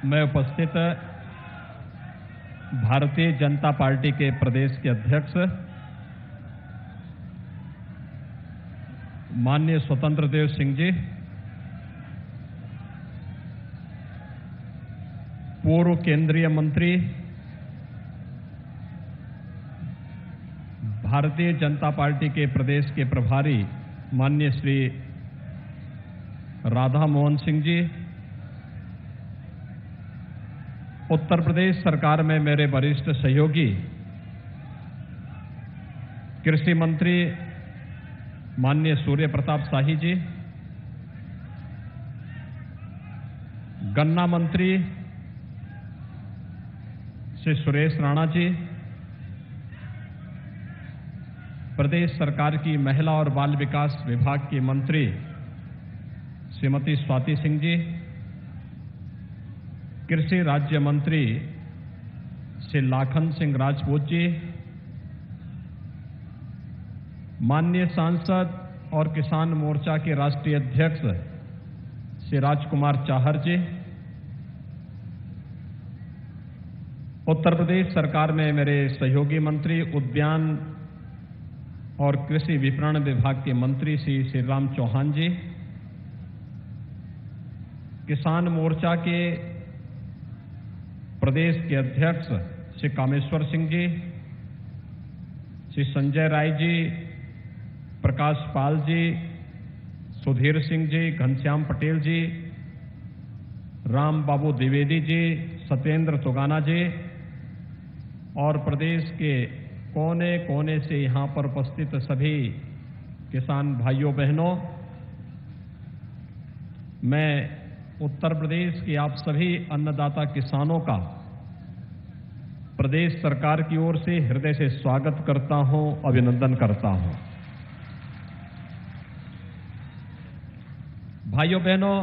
में उपस्थित भारतीय जनता पार्टी के प्रदेश के अध्यक्ष माननीय स्वतंत्र देव सिंह जी, पूर्व केंद्रीय मंत्री, भारतीय जनता पार्टी के प्रदेश के प्रभारी माननीय श्री राधा मोहन सिंह जी, उत्तर प्रदेश सरकार में मेरे वरिष्ठ सहयोगी कृषि मंत्री माननीय सूर्य प्रताप शाही जी, गन्ना मंत्री श्री सुरेश राणा जी, प्रदेश सरकार की महिला और बाल विकास विभाग की मंत्री श्रीमती स्वाति सिंह जी, कृषि राज्य मंत्री श्री लाखन सिंह राजपूत जी, माननीय सांसद और किसान मोर्चा के राष्ट्रीय अध्यक्ष श्री राजकुमार चाहर जी, उत्तर प्रदेश सरकार में मेरे सहयोगी मंत्री उद्यान और कृषि विपणन विभाग के मंत्री श्री राम चौहान जी, किसान मोर्चा के प्रदेश के अध्यक्ष श्री कामेश्वर सिंह जी, श्री संजय राय जी, प्रकाश पाल जी, सुधीर सिंह जी, घनश्याम पटेल जी, राम बाबू द्विवेदी जी, सत्येंद्र तुगाना जी और प्रदेश के कोने कोने से यहां पर उपस्थित सभी किसान भाइयों बहनों, मैं उत्तर प्रदेश के आप सभी अन्नदाता किसानों का प्रदेश सरकार की ओर से हृदय से स्वागत करता हूं, अभिनंदन करता हूं। भाइयों बहनों,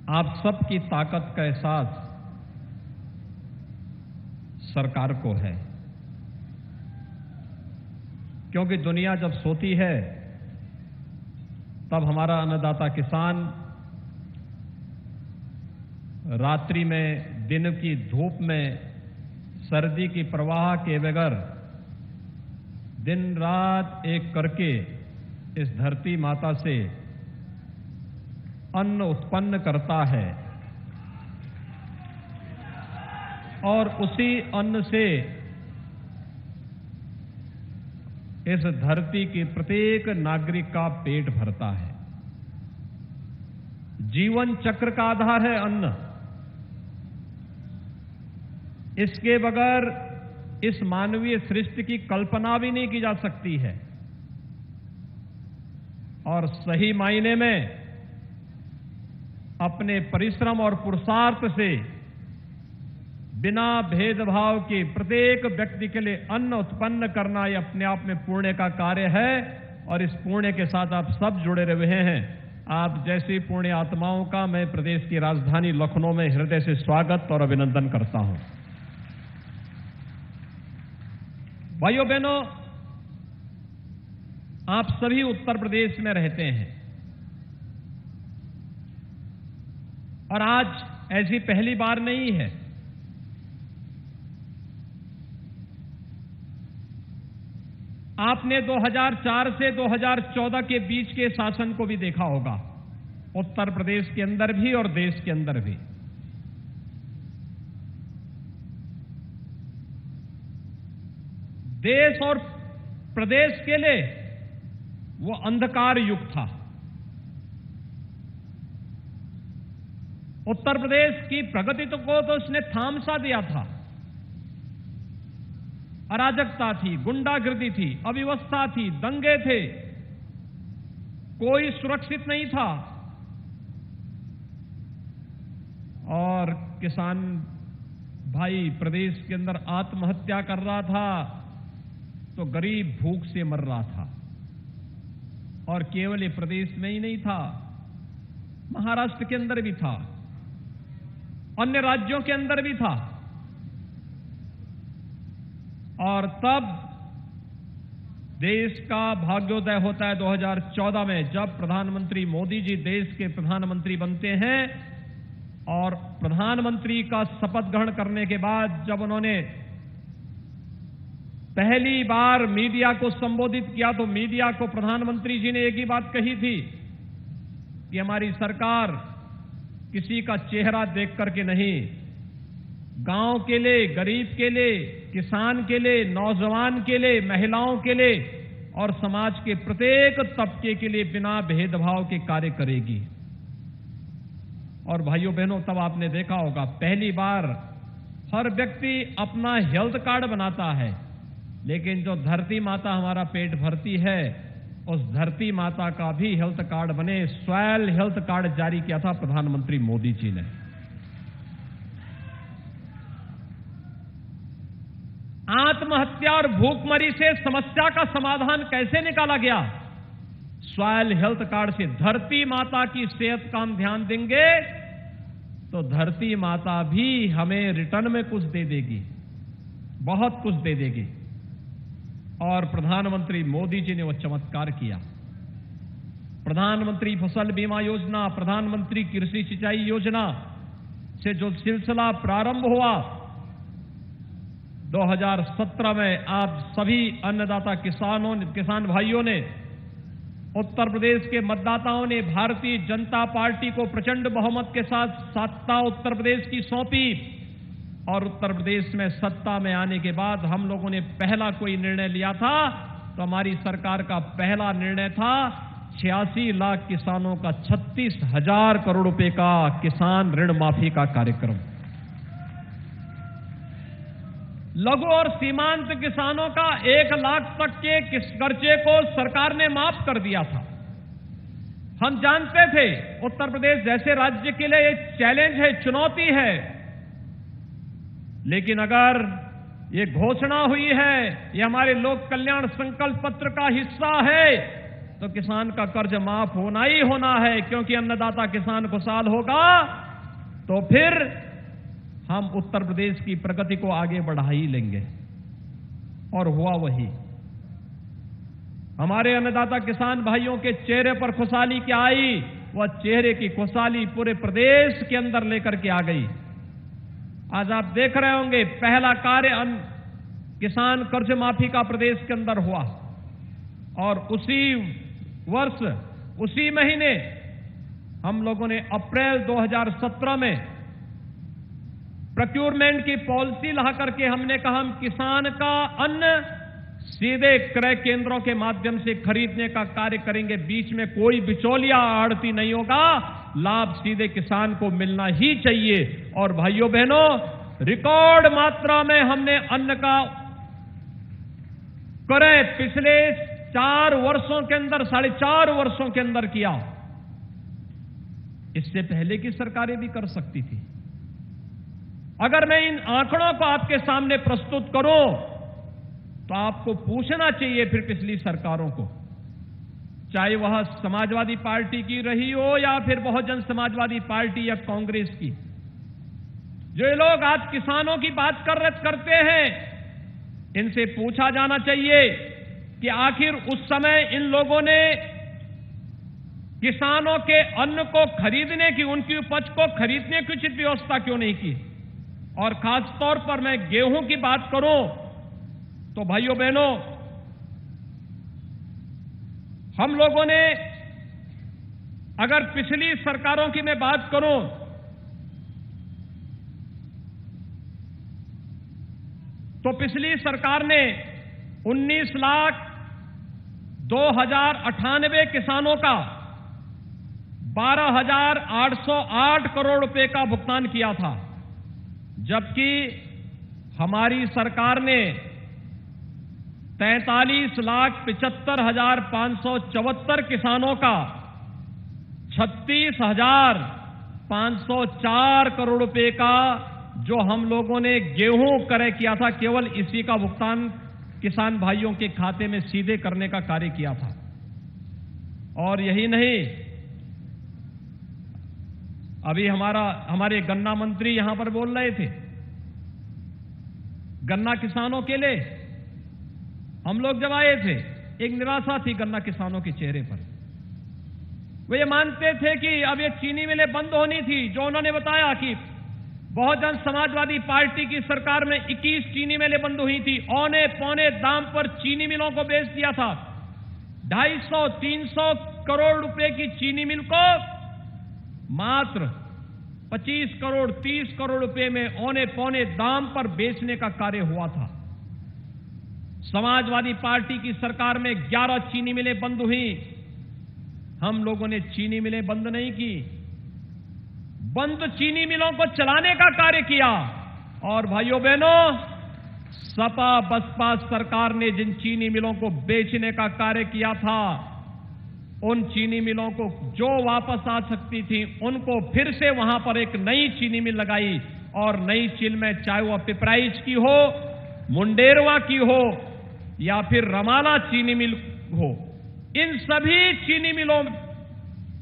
आप सबकी ताकत का एहसास सरकार को है, क्योंकि दुनिया जब सोती है तब हमारा अन्नदाता किसान रात्रि में, दिन की धूप में, सर्दी की प्रवाह के बगैर दिन रात एक करके इस धरती माता से अन्न उत्पन्न करता है और उसी अन्न से इस धरती के प्रत्येक नागरिक का पेट भरता है। जीवन चक्र का आधार है अन्न। इसके बगैर इस मानवीय सृष्टि की कल्पना भी नहीं की जा सकती है और सही मायने में अपने परिश्रम और पुरुषार्थ से बिना भेदभाव के प्रत्येक व्यक्ति के लिए अन्न उत्पन्न करना यह अपने आप में पुण्य का कार्य है और इस पुण्य के साथ आप सब जुड़े रहे हैं। आप जैसी पुण्य आत्माओं का मैं प्रदेश की राजधानी लखनऊ में हृदय से स्वागत और अभिनंदन करता हूं। भाइयों बहनों, आप सभी उत्तर प्रदेश में रहते हैं और आज ऐसी पहली बार नहीं है। आपने 2004 से 2014 के बीच के शासन को भी देखा होगा, उत्तर प्रदेश के अंदर भी और देश के अंदर भी। देश और प्रदेश के लिए वो अंधकार युग था। उत्तर प्रदेश की प्रगति को तो उसने थाम सा दिया था। अराजकता थी, गुंडागर्दी थी, अव्यवस्था थी, दंगे थे, कोई सुरक्षित नहीं था और किसान भाई प्रदेश के अंदर आत्महत्या कर रहा था तो गरीब भूख से मर रहा था। और केवल ये प्रदेश में ही नहीं था, महाराष्ट्र के अंदर भी था, अन्य राज्यों के अंदर भी था। और तब देश का भाग्योदय होता है 2014 में, जब प्रधानमंत्री मोदी जी देश के प्रधानमंत्री बनते हैं और प्रधानमंत्री का शपथ ग्रहण करने के बाद जब उन्होंने पहली बार मीडिया को संबोधित किया तो मीडिया को प्रधानमंत्री जी ने एक ही बात कही थी कि हमारी सरकार किसी का चेहरा देख करके नहीं, गांव के लिए, गरीब के लिए, किसान के लिए, नौजवान के लिए, महिलाओं के लिए और समाज के प्रत्येक तबके के लिए बिना भेदभाव के कार्य करेगी। और भाइयों बहनों, तब आपने देखा होगा पहली बार हर व्यक्ति अपना हेल्थ कार्ड बनाता है, लेकिन जो धरती माता हमारा पेट भरती है उस धरती माता का भी हेल्थ कार्ड बने, स्वैल हेल्थ कार्ड जारी किया था प्रधानमंत्री मोदी जी ने। आत्महत्या और भूखमरी से समस्या का समाधान कैसे निकाला गया? स्वैल हेल्थ कार्ड से। धरती माता की सेहत का हम ध्यान देंगे तो धरती माता भी हमें रिटर्न में कुछ दे देगी, बहुत कुछ दे देगी। और प्रधानमंत्री मोदी जी ने वो चमत्कार किया। प्रधानमंत्री फसल बीमा योजना, प्रधानमंत्री कृषि सिंचाई योजना से जो सिलसिला प्रारंभ हुआ 2017 में, आप सभी अन्नदाता किसान भाइयों ने, उत्तर प्रदेश के मतदाताओं ने भारतीय जनता पार्टी को प्रचंड बहुमत के साथ सत्ता उत्तर प्रदेश की सौंपी। और उत्तर प्रदेश में सत्ता में आने के बाद हम लोगों ने पहला कोई निर्णय लिया था तो हमारी सरकार का पहला निर्णय था 86 लाख किसानों का 36,000 करोड़ रुपए का किसान ऋण माफी का कार्यक्रम। लघु और सीमांत किसानों का 1 लाख तक के कर्जे को सरकार ने माफ कर दिया था। हम जानते थे उत्तर प्रदेश जैसे राज्य के लिए एक चैलेंज है, चुनौती है, लेकिन अगर ये घोषणा हुई है, ये हमारे लोक कल्याण संकल्प पत्र का हिस्सा है, तो किसान का कर्ज माफ होना ही होना है, क्योंकि अन्नदाता किसान खुशहाल होगा तो फिर हम उत्तर प्रदेश की प्रगति को आगे बढ़ा ही लेंगे। और हुआ वही। हमारे अन्नदाता किसान भाइयों के चेहरे पर खुशहाली क्या आई, वह चेहरे की खुशहाली पूरे प्रदेश के अंदर लेकर के आ गई। आज आप देख रहे होंगे पहला कार्य किसान कर्ज माफी का प्रदेश के अंदर हुआ और उसी वर्ष, उसी महीने हम लोगों ने अप्रैल 2017 में प्रोक्योरमेंट की पॉलिसी ला करके हमने कहा हम किसान का अन्न सीधे क्रय केंद्रों के माध्यम से खरीदने का कार्य करेंगे। बीच में कोई बिचौलिया आड़ती नहीं होगा, लाभ सीधे किसान को मिलना ही चाहिए। और भाइयों बहनों, रिकॉर्ड मात्रा में हमने अन्न का क्रय पिछले 4 वर्षों के अंदर, 4.5 वर्षों के अंदर किया। इससे पहले की सरकारें भी कर सकती थी। अगर मैं इन आंकड़ों को आपके सामने प्रस्तुत करूं तो आपको पूछना चाहिए फिर पिछली सरकारों को, चाहे वह समाजवादी पार्टी की रही हो या फिर बहुजन समाजवादी पार्टी या कांग्रेस की, जो लोग आज किसानों की बात करते हैं, इनसे पूछा जाना चाहिए कि आखिर उस समय इन लोगों ने किसानों के अन्न को खरीदने की, उनकी उपज को खरीदने की उचित व्यवस्था क्यों नहीं की। और खास तौर पर मैं गेहूं की बात करूं तो भाइयों बहनों, हम लोगों ने, अगर पिछली सरकारों की मैं बात करूं तो पिछली सरकार ने 19,02,098 किसानों का 12,808 करोड़ रुपए का भुगतान किया था, जबकि हमारी सरकार ने 43,75,574 किसानों का 36,504 करोड़ रुपए का, जो हम लोगों ने गेहूं क्रय किया था, केवल इसी का भुगतान किसान भाइयों के खाते में सीधे करने का कार्य किया था। और यही नहीं, अभी हमारे गन्ना मंत्री यहां पर बोल रहे थे, गन्ना किसानों के लिए हम लोग जब आए थे एक निराशा थी गन्ना किसानों के चेहरे पर। वो ये मानते थे कि अब ये चीनी मिलें बंद होनी थी। जो उन्होंने बताया कि बहुजन समाजवादी पार्टी की सरकार में 21 चीनी मिलें बंद हुई थी, औने पौने दाम पर चीनी मिलों को बेच दिया था। 250-300 करोड़ रुपए की चीनी मिल को मात्र 25 करोड़ 30 करोड़ रुपए में औने पौने दाम पर बेचने का कार्य हुआ था। समाजवादी पार्टी की सरकार में 11 चीनी मिलें बंद हुई। हम लोगों ने चीनी मिलें बंद नहीं की, बंद चीनी मिलों को चलाने का कार्य किया। और भाइयों बहनों, सपा बसपा सरकार ने जिन चीनी मिलों को बेचने का कार्य किया था, उन चीनी मिलों को जो वापस आ सकती थी, उनको फिर से वहां पर एक नई चीनी मिल लगाई। और नई चीनी में चाहे वह पिपराइच की हो, मुंडेरवा की हो या फिर रमाला चीनी मिल हो, इन सभी चीनी मिलों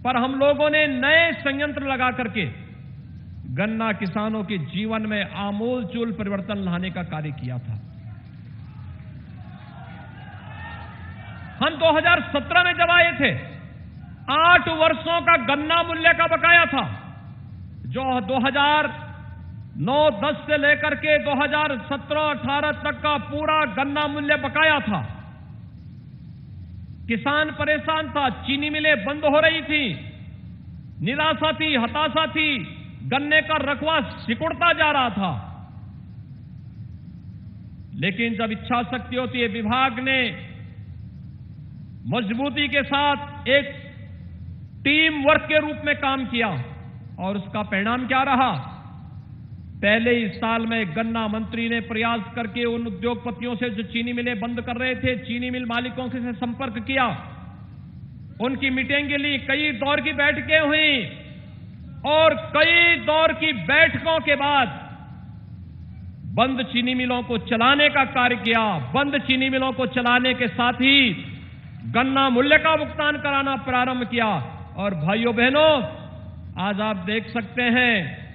पर हम लोगों ने नए संयंत्र लगा करके गन्ना किसानों के जीवन में आमूलचूल परिवर्तन लाने का कार्य किया था। हम 2017 में जब आए थे, 8 वर्षों का गन्ना मूल्य का बकाया था, जो 2009-10 से लेकर के 2017-18 तक का पूरा गन्ना मूल्य बकाया था। किसान परेशान था, चीनी मिलें बंद हो रही थी, निराशा थी, हताशा थी, गन्ने का रकबा सिकुड़ता जा रहा था। लेकिन जब इच्छा शक्ति होती है, विभाग ने मजबूती के साथ एक टीम वर्क के रूप में काम किया और उसका परिणाम क्या रहा? पहले ही साल में गन्ना मंत्री ने प्रयास करके उन उद्योगपतियों से जो चीनी मिलें बंद कर रहे थे, चीनी मिल मालिकों से संपर्क किया, उनकी मीटिंग के लिए कई दौर की बैठकें हुई और कई दौर की बैठकों के बाद बंद चीनी मिलों को चलाने का कार्य किया। बंद चीनी मिलों को चलाने के साथ ही गन्ना मूल्य का भुगतान कराना प्रारंभ किया। और भाइयों बहनों, आज आप देख सकते हैं,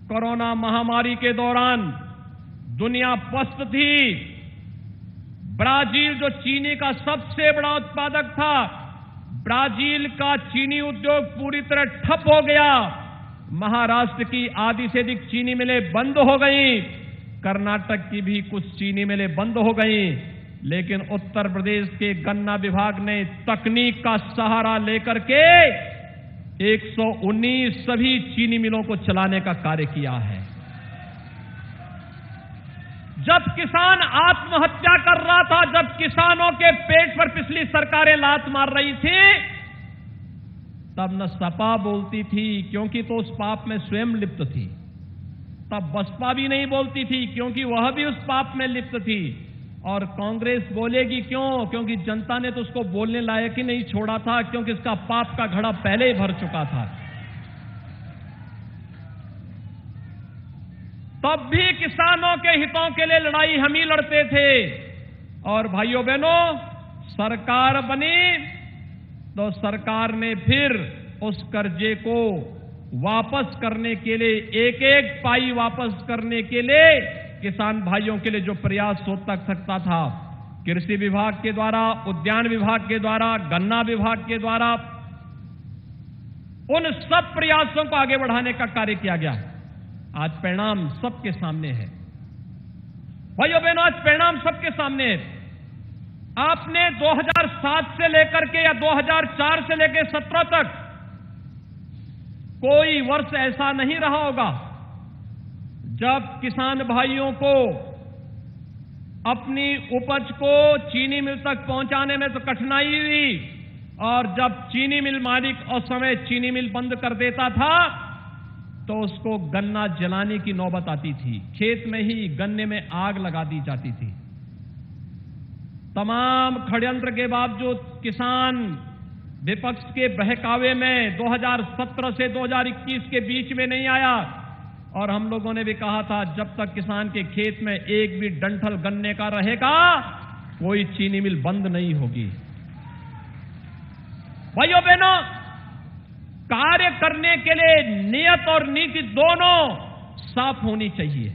कोरोना महामारी के दौरान दुनिया पस्त थी। ब्राजील जो चीनी का सबसे बड़ा उत्पादक था, ब्राजील का चीनी उद्योग पूरी तरह ठप हो गया। महाराष्ट्र की आधी से अधिक चीनी मिलें बंद हो गई, कर्नाटक की भी कुछ चीनी मिलें बंद हो गई। लेकिन उत्तर प्रदेश के गन्ना विभाग ने तकनीक का सहारा लेकर के 119 सभी चीनी मिलों को चलाने का कार्य किया है। जब किसान आत्महत्या कर रहा था, जब किसानों के पेट पर पिछली सरकारें लात मार रही थी, तब न सपा बोलती थी क्योंकि तो उस पाप में स्वयं लिप्त थी, तब बसपा भी नहीं बोलती थी क्योंकि वह भी उस पाप में लिप्त थी, और कांग्रेस बोलेगी क्यों? क्योंकि जनता ने तो उसको बोलने लायक ही नहीं छोड़ा था, क्योंकि इसका पाप का घड़ा पहले ही भर चुका था। तब भी किसानों के हितों के लिए लड़ाई हम ही लड़ते थे। और भाइयों बहनों, सरकार बनी तो सरकार ने फिर उस कर्जे को वापस करने के लिए, एक एक पाई वापस करने के लिए किसान भाइयों के लिए जो प्रयास हो सकता था, कृषि विभाग के द्वारा, उद्यान विभाग के द्वारा, गन्ना विभाग के द्वारा, उन सब प्रयासों को आगे बढ़ाने का कार्य किया गया। आज परिणाम सबके सामने है। भाइयों बहनों, आज परिणाम सबके सामने है। आपने 2007 से लेकर के या 2004 से लेकर 17 तक कोई वर्ष ऐसा नहीं रहा होगा जब किसान भाइयों को अपनी उपज को चीनी मिल तक पहुंचाने में तो कठिनाई हुई, और जब चीनी मिल मालिक उस समय चीनी मिल बंद कर देता था तो उसको गन्ना जलाने की नौबत आती थी, खेत में ही गन्ने में आग लगा दी जाती थी। तमाम षड्यंत्र के बावजूद किसान विपक्ष के बहकावे में 2017 से 2021 के बीच में नहीं आया, और हम लोगों ने भी कहा था जब तक किसान के खेत में एक भी डंठल गन्ने का रहेगा, कोई चीनी मिल बंद नहीं होगी। भाइयों बहनों, कार्य करने के लिए नियत और नीति दोनों साफ होनी चाहिए।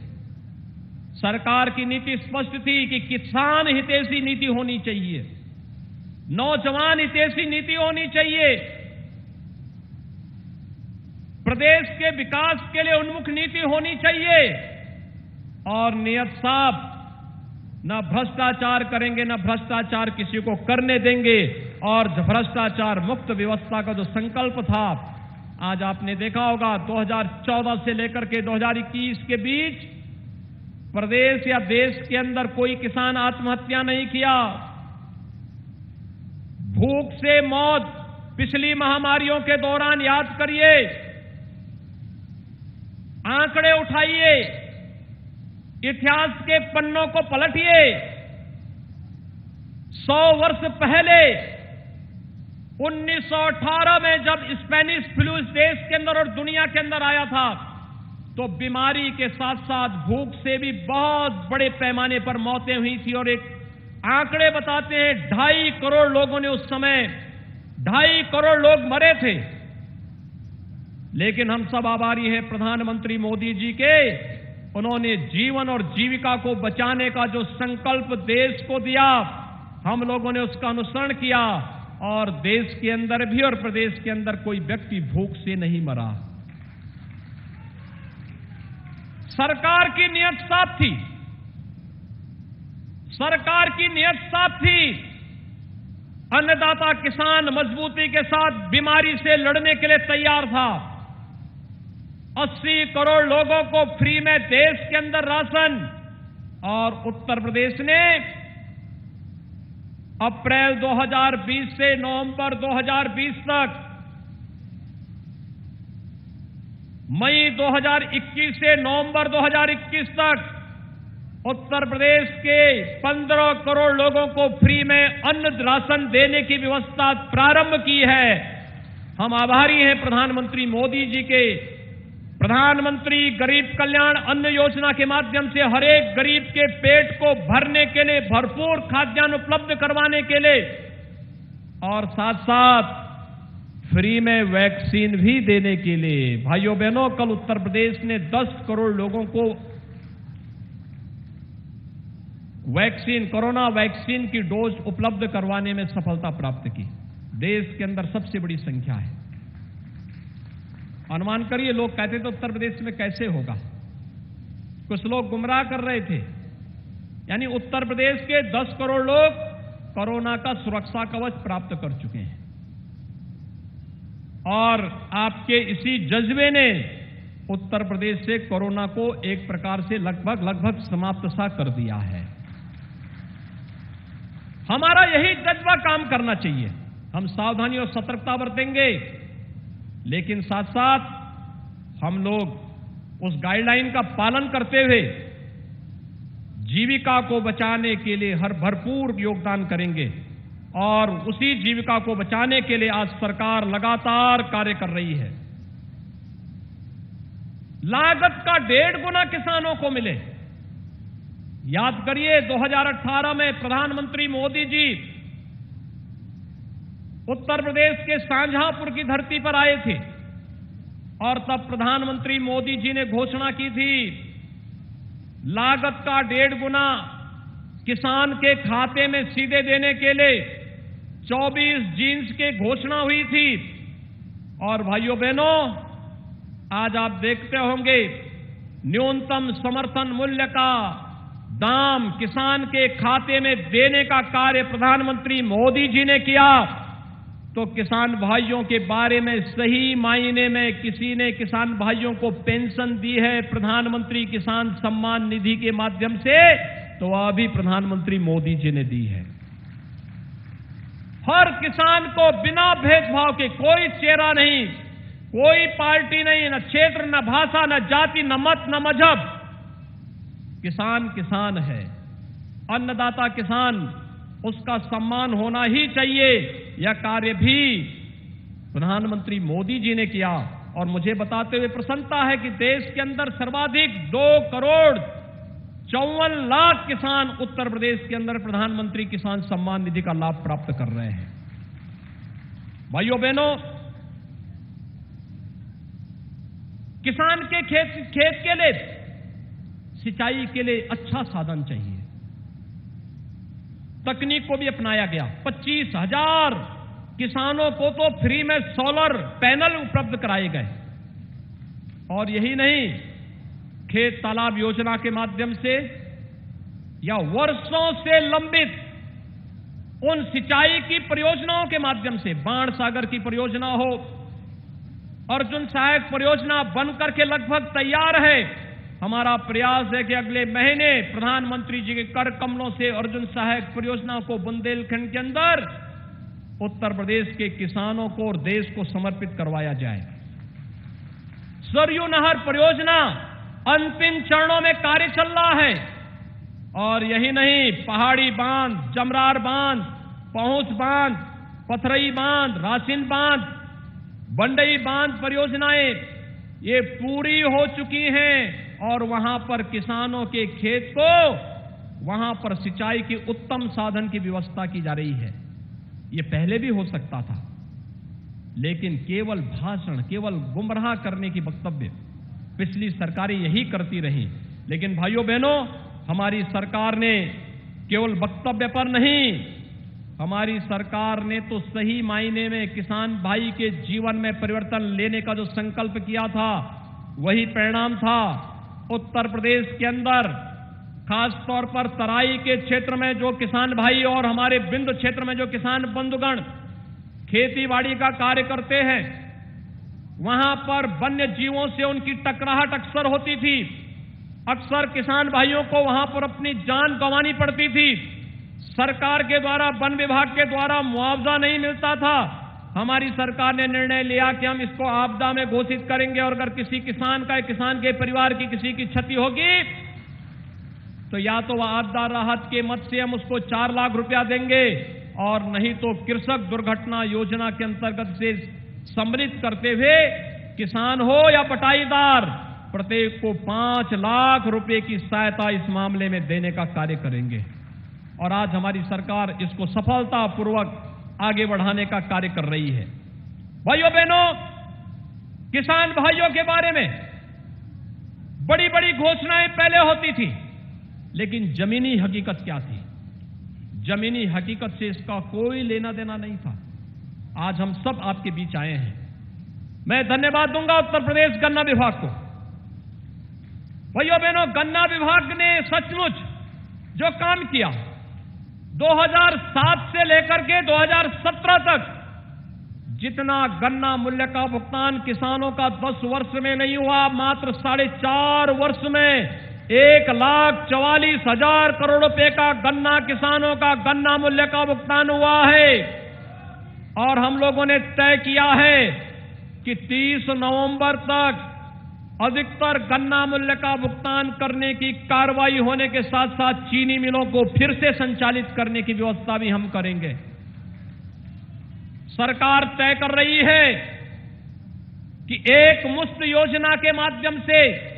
सरकार की नीति स्पष्ट थी कि किसान हितैषी नीति होनी चाहिए, नौजवान हितैषी नीति होनी चाहिए, प्रदेश के विकास के लिए उन्मुख नीति होनी चाहिए और नियत साफ, न भ्रष्टाचार करेंगे, न भ्रष्टाचार किसी को करने देंगे और भ्रष्टाचार मुक्त व्यवस्था का जो संकल्प था, आज आपने देखा होगा 2014 से लेकर के 2021 के बीच प्रदेश या देश के अंदर कोई किसान आत्महत्या नहीं किया। भूख से मौत पिछली महामारियों के दौरान याद करिए, आंकड़े उठाइए, इतिहास के पन्नों को पलटिए। 100 वर्ष पहले 1918 में जब स्पेनिश फ्लू इस देश के अंदर और दुनिया के अंदर आया था, तो बीमारी के साथ साथ भूख से भी बहुत बड़े पैमाने पर मौतें हुई थी और एक आंकड़े बताते हैं 2.5 करोड़ लोगों ने उस समय 2.5 करोड़ लोग मरे थे। लेकिन हम सब आभारी हैं प्रधानमंत्री मोदी जी के, उन्होंने जीवन और जीविका को बचाने का जो संकल्प देश को दिया, हम लोगों ने उसका अनुसरण किया और देश के अंदर भी और प्रदेश के अंदर कोई व्यक्ति भूख से नहीं मरा। सरकार की नियत साफ थी, सरकार की नियत साफ थी। अन्नदाता किसान मजबूती के साथ बीमारी से लड़ने के लिए तैयार था। 80 करोड़ लोगों को फ्री में देश के अंदर राशन, और उत्तर प्रदेश ने अप्रैल 2020 से नवंबर 2020 तक, मई 2021 से नवंबर 2021 तक उत्तर प्रदेश के 15 करोड़ लोगों को फ्री में अन्न राशन देने की व्यवस्था प्रारंभ की है। हम आभारी हैं प्रधानमंत्री मोदी जी के। प्रधानमंत्री गरीब कल्याण अन्न योजना के माध्यम से हर एक गरीब के पेट को भरने के लिए, भरपूर खाद्यान्न उपलब्ध करवाने के लिए और साथ साथ फ्री में वैक्सीन भी देने के लिए। भाइयों बहनों, कल उत्तर प्रदेश ने 10 करोड़ लोगों को वैक्सीन, कोरोना वैक्सीन की डोज उपलब्ध करवाने में सफलता प्राप्त की। देश के अंदर सबसे बड़ी संख्या है। अनुमान करिए, लोग कहते थे उत्तर प्रदेश में कैसे होगा, कुछ लोग गुमराह कर रहे थे। यानी उत्तर प्रदेश के 10 करोड़ लोग कोरोना का सुरक्षा कवच प्राप्त कर चुके हैं और आपके इसी जज्बे ने उत्तर प्रदेश से कोरोना को एक प्रकार से लगभग समाप्त सा कर दिया है। हमारा यही जज्बा काम करना चाहिए। हम सावधानी और सतर्कता बरतेंगे, लेकिन साथ साथ हम लोग उस गाइडलाइन का पालन करते हुए जीविका को बचाने के लिए हर भरपूर योगदान करेंगे और उसी जीविका को बचाने के लिए आज सरकार लगातार कार्य कर रही है। लागत का 1.5 गुना किसानों को मिले। याद करिए 2018 में प्रधानमंत्री मोदी जी उत्तर प्रदेश के शाहजहांपुर की धरती पर आए थे और तब प्रधानमंत्री मोदी जी ने घोषणा की थी, लागत का 1.5 गुना किसान के खाते में सीधे देने के लिए 24 जीन्स की घोषणा हुई थी। और भाइयों बहनों, आज आप देखते होंगे न्यूनतम समर्थन मूल्य का दाम किसान के खाते में देने का कार्य प्रधानमंत्री मोदी जी ने किया। तो किसान भाइयों के बारे में सही मायने में किसी ने किसान भाइयों को पेंशन दी है प्रधानमंत्री किसान सम्मान निधि के माध्यम से, तो अभी प्रधानमंत्री मोदी जी ने दी है। हर किसान को बिना भेदभाव के, कोई चेहरा नहीं, कोई पार्टी नहीं, न क्षेत्र, न भाषा, न जाति, न मत, न मजहब, किसान किसान है। अन्नदाता किसान, उसका सम्मान होना ही चाहिए। यह कार्य भी प्रधानमंत्री मोदी जी ने किया और मुझे बताते हुए प्रसन्नता है कि देश के अंदर सर्वाधिक 2,54,00,000 किसान उत्तर प्रदेश के अंदर प्रधानमंत्री किसान सम्मान निधि का लाभ प्राप्त कर रहे हैं। भाइयों बहनों, किसान के खेत के लिए, सिंचाई के लिए अच्छा साधन चाहिए। तकनीक को भी अपनाया गया। 25,000 किसानों को तो फ्री में सोलर पैनल उपलब्ध कराए गए। और यही नहीं, खेत तालाब योजना के माध्यम से या वर्षों से लंबित उन सिंचाई की परियोजनाओं के माध्यम से, बाण सागर की परियोजना हो, अर्जुन सहायक परियोजना बनकर के लगभग तैयार है। हमारा प्रयास है कि अगले महीने प्रधानमंत्री जी के कर कमलों से अर्जुन सहायक परियोजना को बुंदेलखंड के अंदर उत्तर प्रदेश के किसानों को और देश को समर्पित करवाया जाए। सरयू नहर परियोजना अंतिम चरणों में कार्य चल रहा है। और यही नहीं, पहाड़ी बांध, जमरार बांध, पहुंच बांध, पथरई बांध, रासिन बांध, बंडई बांध परियोजनाएं ये पूरी हो चुकी हैं और वहां पर किसानों के खेत को वहां पर सिंचाई के उत्तम साधन की व्यवस्था की जा रही है। ये पहले भी हो सकता था, लेकिन केवल भाषण, केवल गुमराह करने की वक्तव्य पिछली सरकारें यही करती रही। लेकिन भाइयों बहनों, हमारी सरकार ने केवल वक्तव्य पर नहीं, हमारी सरकार ने तो सही मायने में किसान भाई के जीवन में परिवर्तन लेने का जो संकल्प किया था वही परिणाम था। उत्तर प्रदेश के अंदर खास तौर पर तराई के क्षेत्र में जो किसान भाई और हमारे बिंद क्षेत्र में जो किसान बंधुगण खेतीबाड़ी का कार्य करते हैं, वहां पर वन्य जीवों से उनकी टकराहट अक्सर होती थी। अक्सर किसान भाइयों को वहां पर अपनी जान गंवानी पड़ती थी। सरकार के द्वारा, वन विभाग के द्वारा मुआवजा नहीं मिलता था। हमारी सरकार ने निर्णय लिया कि हम इसको आपदा में घोषित करेंगे और अगर किसी किसान का, किसान के परिवार की किसी की क्षति होगी तो या तो वह आपदा राहत के मद से हम उसको 4 लाख रुपया देंगे और नहीं तो कृषक दुर्घटना योजना के अंतर्गत से सम्मिलित करते हुए किसान हो या बटाईदार, प्रत्येक को 5 लाख रुपए की सहायता इस मामले में देने का कार्य करेंगे। और आज हमारी सरकार इसको सफलतापूर्वक आगे बढ़ाने का कार्य कर रही है। भाइयों बहनों, किसान भाइयों के बारे में बड़ी बड़ी घोषणाएं पहले होती थी, लेकिन जमीनी हकीकत क्या थी? जमीनी हकीकत से इसका कोई लेना देना नहीं था। आज हम सब आपके बीच आए हैं। मैं धन्यवाद दूंगा उत्तर प्रदेश गन्ना विभाग को। भाइयों बहनों, गन्ना विभाग ने सचमुच जो काम किया, 2007 से लेकर के 2017 तक जितना गन्ना मूल्य का भुगतान किसानों का 10 वर्ष में नहीं हुआ, मात्र 4.5 वर्ष में 1,44,000 करोड़ रुपए का गन्ना किसानों का गन्ना मूल्य का भुगतान हुआ है। और हम लोगों ने तय किया है कि 30 नवंबर तक अधिकतर गन्ना मूल्य का भुगतान करने की कार्रवाई होने के साथ साथ चीनी मिलों को फिर से संचालित करने की व्यवस्था भी हम करेंगे। सरकार तय कर रही है कि एक मुश्त योजना के माध्यम से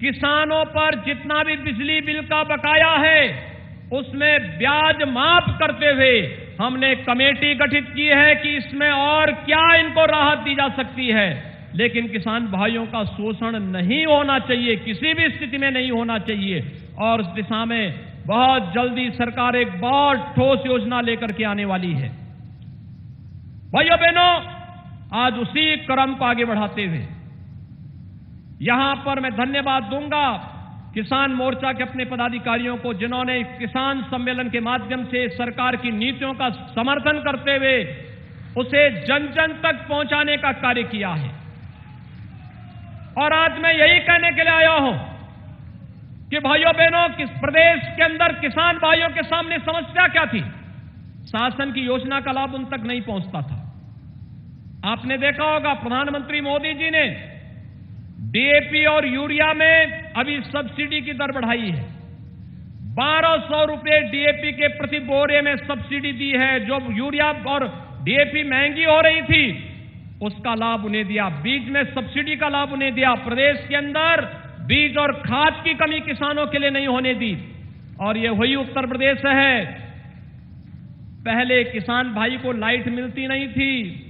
किसानों पर जितना भी बिजली बिल का बकाया है उसमें ब्याज माफ करते हुए हमने कमेटी गठित की है कि इसमें और क्या इनको राहत दी जा सकती है। लेकिन किसान भाइयों का शोषण नहीं होना चाहिए, किसी भी स्थिति में नहीं होना चाहिए। और इस दिशा में बहुत जल्दी सरकार एक बहुत ठोस योजना लेकर के आने वाली है। भाइयों बहनों, आज उसी क्रम को आगे बढ़ाते हुए यहां पर मैं धन्यवाद दूंगा किसान मोर्चा के अपने पदाधिकारियों को, जिन्होंने इस किसान सम्मेलन के माध्यम से सरकार की नीतियों का समर्थन करते हुए उसे जन जन तक पहुंचाने का कार्य किया है। और आज मैं यही कहने के लिए आया हूं कि भाइयों बहनों, किस प्रदेश के अंदर किसान भाइयों के सामने समस्या क्या थी? शासन की योजना का लाभ उन तक नहीं पहुंचता था। आपने देखा होगा प्रधानमंत्री मोदी जी ने डीएपी और यूरिया में अभी सब्सिडी की दर बढ़ाई है। 1200 रुपए डीएपी के प्रति बोरे में सब्सिडी दी है। जो यूरिया और डीएपी महंगी हो रही थी उसका लाभ उन्हें दिया, बीज में सब्सिडी का लाभ उन्हें दिया। प्रदेश के अंदर बीज और खाद की कमी किसानों के लिए नहीं होने दी। और यह वही उत्तर प्रदेश है, पहले किसान भाई को लाइट मिलती नहीं थी,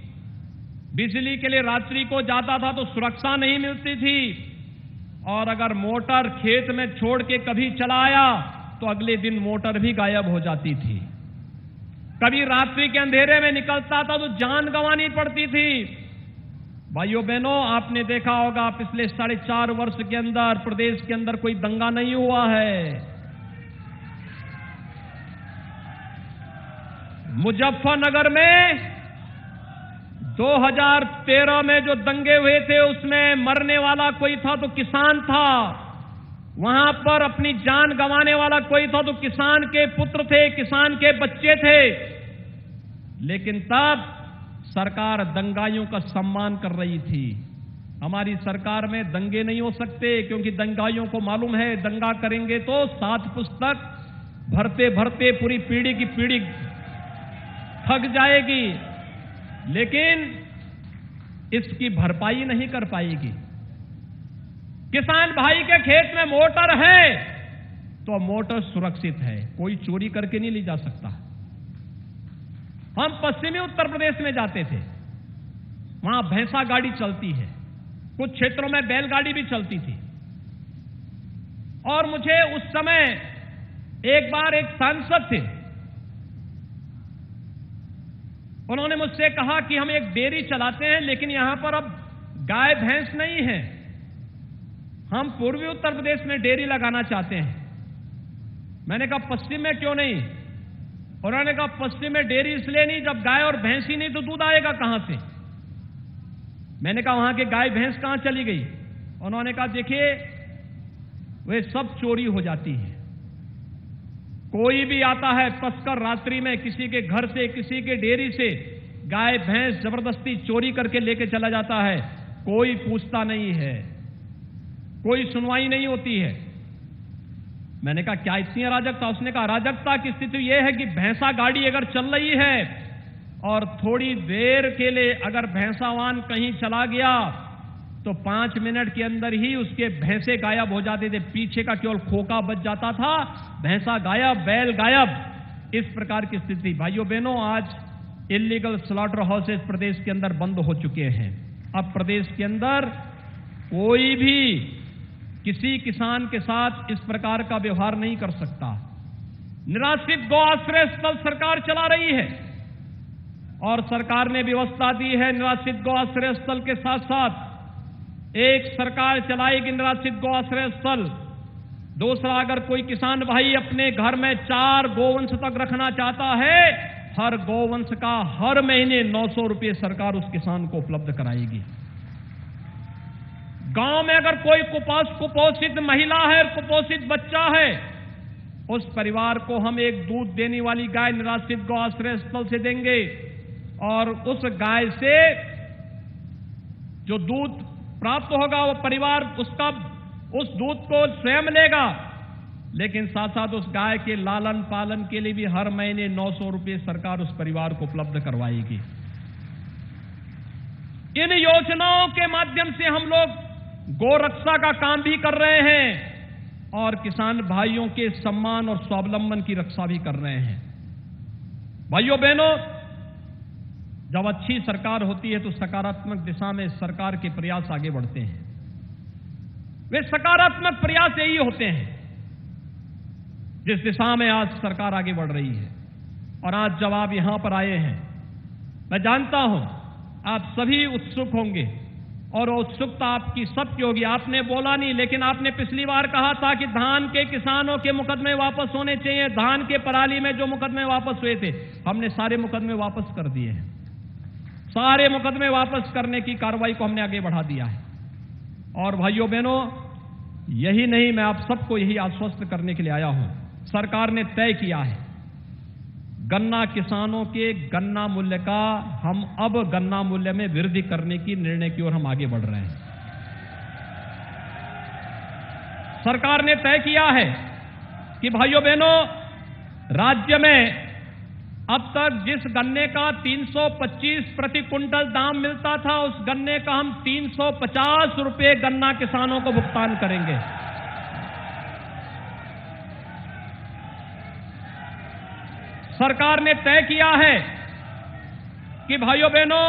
बिजली के लिए रात्रि को जाता था तो सुरक्षा नहीं मिलती थी, और अगर मोटर खेत में छोड़ के कभी चलाया तो अगले दिन मोटर भी गायब हो जाती थी। कभी रात्रि के अंधेरे में निकलता था तो जान गंवानी पड़ती थी। भाइयों बहनों, आपने देखा होगा पिछले 4.5 वर्ष के अंदर प्रदेश के अंदर कोई दंगा नहीं हुआ है। मुजफ्फरनगर में 2013 में जो दंगे हुए थे उसमें मरने वाला कोई था तो किसान था। वहां पर अपनी जान गंवाने वाला कोई था तो किसान के पुत्र थे, किसान के बच्चे थे। लेकिन तब सरकार दंगाइयों का सम्मान कर रही थी। हमारी सरकार में दंगे नहीं हो सकते, क्योंकि दंगाइयों को मालूम है दंगा करेंगे तो 7 पुस्तक भरते भरते पूरी पीढ़ी की पीढ़ी थक जाएगी, लेकिन इसकी भरपाई नहीं कर पाएगी। किसान भाई के खेत में मोटर है तो मोटर सुरक्षित है, कोई चोरी करके नहीं ले जा सकता। हम पश्चिमी उत्तर प्रदेश में जाते थे, वहां भैंसा गाड़ी चलती है, कुछ क्षेत्रों में बैलगाड़ी भी चलती थी। और मुझे उस समय एक बार एक सांसद थे, उन्होंने मुझसे कहा कि हम एक डेयरी चलाते हैं, लेकिन यहां पर अब गाय भैंस नहीं है, हम पूर्वी उत्तर प्रदेश में डेयरी लगाना चाहते हैं। मैंने कहा पश्चिम में क्यों नहीं? उन्होंने कहा पश्चिम में डेयरी इसलिए नहीं, जब गाय और भैंस ही नहीं तो दूध आएगा कहां से? मैंने कहा वहां के गाय भैंस कहां चली गई? उन्होंने कहा देखिए वे सब चोरी हो जाती है। कोई भी आता है तस्कर, रात्रि में किसी के घर से, किसी के डेयरी से गाय भैंस जबरदस्ती चोरी करके लेके चला जाता है, कोई पूछता नहीं है, कोई सुनवाई नहीं होती है। मैंने कहा क्या इतनी अराजकता? उसने कहा अराजकता की स्थिति यह है कि भैंसा गाड़ी अगर चल रही है और थोड़ी देर के लिए अगर भैंसावान कहीं चला गया तो 5 मिनट के अंदर ही उसके भैंसे गायब हो जाते थे, पीछे का केवल खोका बच जाता था, भैंसा गायब, बैल गायब। इस प्रकार की स्थिति। भाइयों बहनों, आज इलीगल स्लॉटर हाउसेस प्रदेश के अंदर बंद हो चुके हैं। अब प्रदेश के अंदर कोई भी किसी किसान के साथ इस प्रकार का व्यवहार नहीं कर सकता। निराश्रित गौ आश्रय स्थल सरकार चला रही है और सरकार ने व्यवस्था दी है निराश्रित गौ आश्रय स्थल के साथ साथ एक सरकार चलाएगी निराश्रित गौ आश्रय स्थल। दूसरा, अगर कोई किसान भाई अपने घर में 4 गोवंश तक रखना चाहता है, हर गोवंश का हर महीने 900 रुपये सरकार उस किसान को उपलब्ध कराएगी। गांव में अगर कोई कुपोषित महिला है, कुपोषित बच्चा है, उस परिवार को हम एक दूध देने वाली गाय निराश्रित गौ आश्रय स्थल से देंगे और उस गाय से जो दूध प्राप्त होगा वो परिवार उसका उस दूध को स्वयं लेगा, लेकिन साथ साथ उस गाय के लालन पालन के लिए भी हर महीने 900 रुपये सरकार उस परिवार को उपलब्ध करवाएगी। इन योजनाओं के माध्यम से हम लोग गोरक्षा का काम भी कर रहे हैं और किसान भाइयों के सम्मान और स्वावलंबन की रक्षा भी कर रहे हैं। भाइयों बहनों, जब अच्छी सरकार होती है तो सकारात्मक दिशा में सरकार के प्रयास आगे बढ़ते हैं। वे सकारात्मक प्रयास यही होते हैं जिस दिशा में आज सरकार आगे बढ़ रही है। और आज जब आप यहां पर आए हैं, मैं जानता हूं आप सभी उत्सुक होंगे और उत्सुकता आपकी सबकी होगी। आपने बोला नहीं, लेकिन आपने पिछली बार कहा था कि धान के किसानों के मुकदमे वापस होने चाहिए। धान के पराली में जो मुकदमे वापस हुए थे, हमने सारे मुकदमे वापस कर दिए हैं। सारे मुकदमे वापस करने की कार्रवाई को हमने आगे बढ़ा दिया है। और भाइयों बहनों, यही नहीं, मैं आप सबको यही आश्वस्त करने के लिए आया हूं। सरकार ने तय किया है गन्ना किसानों के गन्ना मूल्य का, हम अब गन्ना मूल्य में वृद्धि करने की निर्णय की ओर हम आगे बढ़ रहे हैं। सरकार ने तय किया है कि भाइयों बहनों, राज्य में अब तक जिस गन्ने का 325 प्रति कुंटल दाम मिलता था, उस गन्ने का हम 350 रुपये गन्ना किसानों को भुगतान करेंगे। सरकार ने तय किया है कि भाइयों बहनों,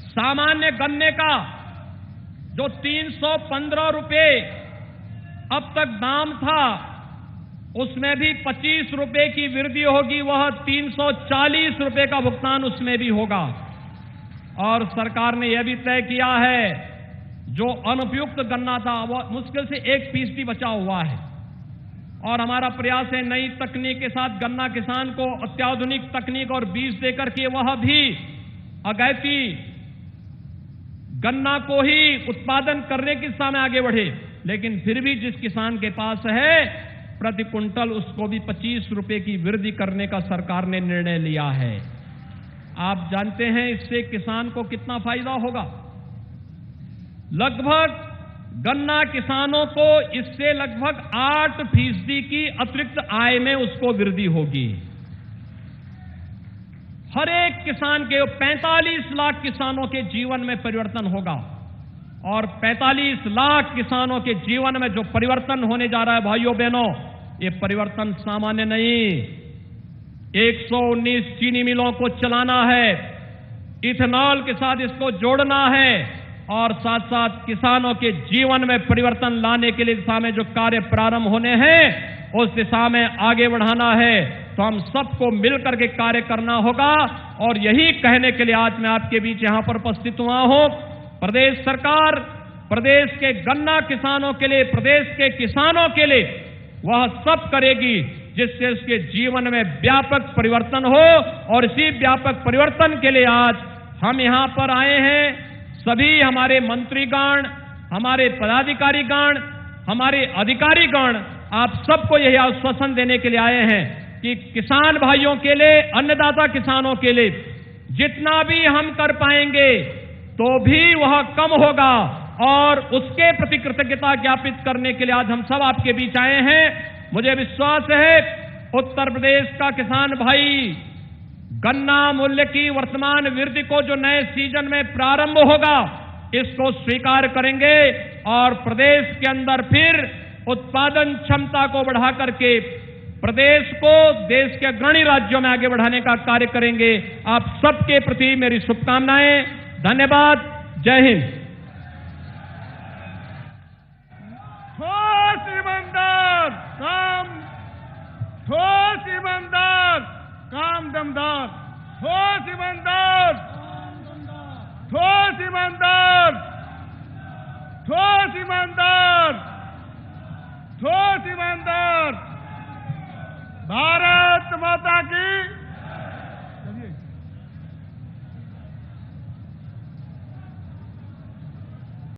सामान्य गन्ने का जो 315 रुपये अब तक दाम था, उसमें भी 25 रुपये की वृद्धि होगी, वह 340 रुपये का भुगतान उसमें भी होगा। और सरकार ने यह भी तय किया है जो अनुपयुक्त गन्ना था वो मुश्किल से 1% बचा हुआ है। और हमारा प्रयास है नई तकनीक के साथ गन्ना किसान को अत्याधुनिक तकनीक और बीज देकर के वह भी अगैती गन्ना को ही उत्पादन करने की दिशा में आगे बढ़े। लेकिन फिर भी जिस किसान के पास है प्रति कुंटल उसको भी 25 रुपए की वृद्धि करने का सरकार ने निर्णय लिया है। आप जानते हैं इससे किसान को कितना फायदा होगा। लगभग गन्ना किसानों को इससे लगभग 8% की अतिरिक्त आय में उसको वृद्धि होगी। हर एक किसान के 45 लाख किसानों के जीवन में परिवर्तन होगा। और 45 लाख किसानों के जीवन में जो परिवर्तन होने जा रहा है भाइयों बहनों, ये परिवर्तन सामान्य नहीं। 119 चीनी मिलों को चलाना है, इथेनॉल के साथ इसको जोड़ना है और साथ साथ किसानों के जीवन में परिवर्तन लाने के लिए दिशा में जो कार्य प्रारंभ होने हैं उस दिशा में आगे बढ़ाना है। तो हम सबको मिलकर के कार्य करना होगा। और यही कहने के लिए आज मैं आपके बीच यहां पर उपस्थित हुआ हूं। प्रदेश सरकार प्रदेश के गन्ना किसानों के लिए, प्रदेश के किसानों के लिए वह सब करेगी जिससे उसके जीवन में व्यापक परिवर्तन हो। और इसी व्यापक परिवर्तन के लिए आज हम यहां पर आए हैं। सभी हमारे मंत्रीगण, हमारे पदाधिकारीगण, हमारे अधिकारीगण आप सबको यही आश्वासन देने के लिए आए हैं कि किसान भाइयों के लिए, अन्नदाता किसानों के लिए जितना भी हम कर पाएंगे तो भी वह कम होगा। और उसके प्रति कृतज्ञता ज्ञापित करने के लिए आज हम सब आपके बीच आए हैं। मुझे विश्वास है उत्तर प्रदेश का किसान भाई गन्ना मूल्य की वर्तमान वृद्धि को जो नए सीजन में प्रारंभ होगा इसको स्वीकार करेंगे और प्रदेश के अंदर फिर उत्पादन क्षमता को बढ़ा करके प्रदेश को देश के अग्रणी राज्यों में आगे बढ़ाने का कार्य करेंगे। आप सबके प्रति मेरी शुभकामनाएं। धन्यवाद। जय हिंद। ठोस ईमानदार काम, ठोस ईमानदार काम दमदार, ठोस ईमानदार, ठोस ईमानदार, ठोस ईमानदार, ठोस ईमानदार। भारत माता की